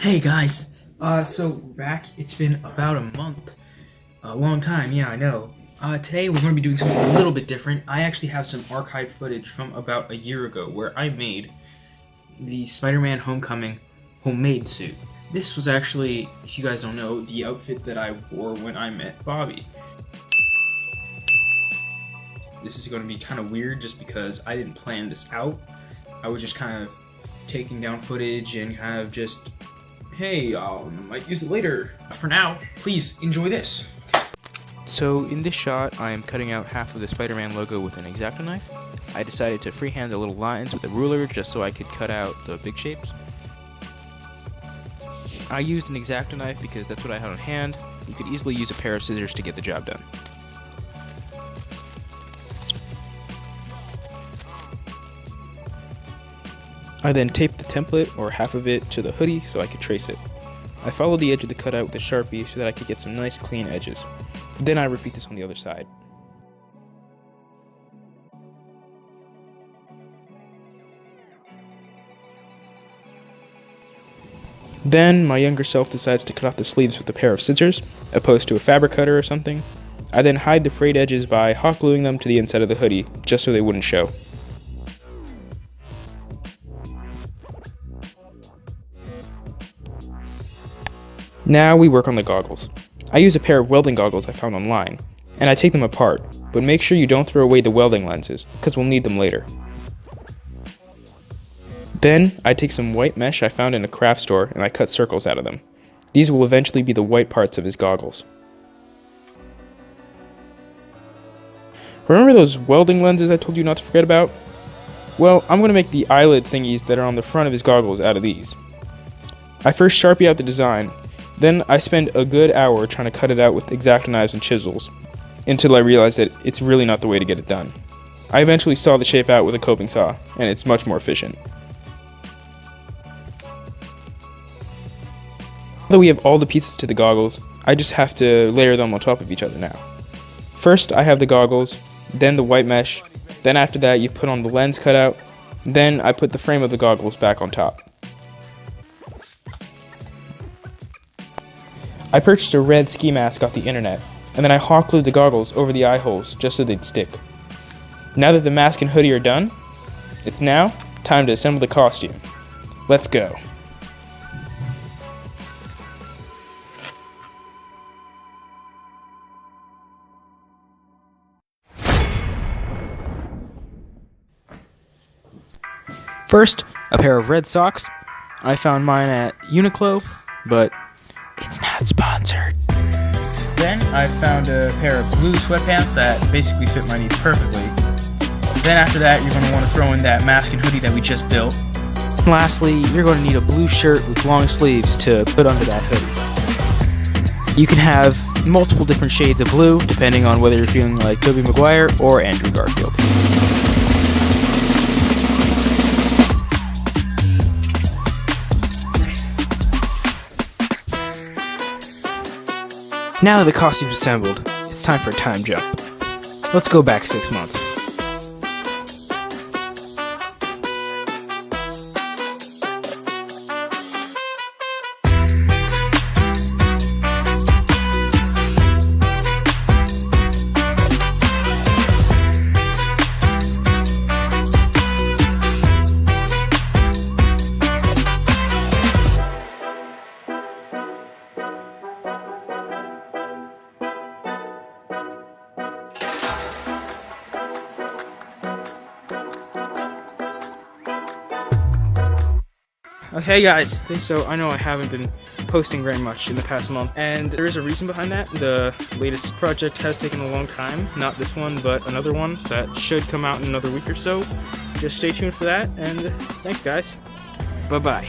Hey guys, so we're back. It's been about a month. A long time, yeah, I know. Today we're going to be doing something a little bit different. I actually have some archive footage from about a year ago where I made the Spider-Man Homecoming homemade suit. This was actually, if you guys don't know, the outfit that I wore when I met Bobby. This is going to be kind of weird just because I didn't plan this out. I was just kind of taking down footage and kind of just, hey, I might use it later. For now, please enjoy this. So in this shot, I am cutting out half of the Spider-Man logo with an X-Acto knife. I decided to freehand the little lines with a ruler just so I could cut out the big shapes. I used an X-Acto knife because that's what I had on hand. You could easily use a pair of scissors to get the job done. I then taped the template, or half of it, to the hoodie so I could trace it. I followed the edge of the cutout with a Sharpie so that I could get some nice clean edges. Then I repeat this on the other side. Then my younger self decides to cut off the sleeves with a pair of scissors, opposed to a fabric cutter or something. I then hide the frayed edges by hot gluing them to the inside of the hoodie, just so they wouldn't show. Now we work on the goggles. I use a pair of welding goggles I found online, and I take them apart, but make sure you don't throw away the welding lenses, because we'll need them later. Then, I take some white mesh I found in a craft store and I cut circles out of them. These will eventually be the white parts of his goggles. Remember those welding lenses I told you not to forget about? Well, I'm going to make the eyelid thingies that are on the front of his goggles out of these. I first Sharpie out the design. Then I spend a good hour trying to cut it out with X-Acto knives and chisels, until I realized that it's really not the way to get it done. I eventually saw the shape out with a coping saw, and it's much more efficient. Now that we have all the pieces to the goggles, I just have to layer them on top of each other now. First I have the goggles, then the white mesh, then after that you put on the lens cutout, then I put the frame of the goggles back on top. I purchased a red ski mask off the internet, and then I hot glued the goggles over the eye holes just so they'd stick. Now that the mask and hoodie are done, it's now time to assemble the costume. Let's go. First, a pair of red socks. I found mine at Uniqlo, but it's not sponsored. Then I found a pair of blue sweatpants that basically fit my needs perfectly. Then after that, you're going to want to throw in that mask and hoodie that we just built. And lastly, you're going to need a blue shirt with long sleeves to put under that hoodie. You can have multiple different shades of blue, depending on whether you're feeling like Tobey Maguire or Andrew Garfield. Now that the costume's assembled, it's time for a time jump. Let's go back 6 months. Hey guys, so I know I haven't been posting very much in the past month, and there is a reason behind that. The latest project has taken a long time, not this one, but another one that should come out in another week or so. Just stay tuned for that, and thanks guys. Bye-bye.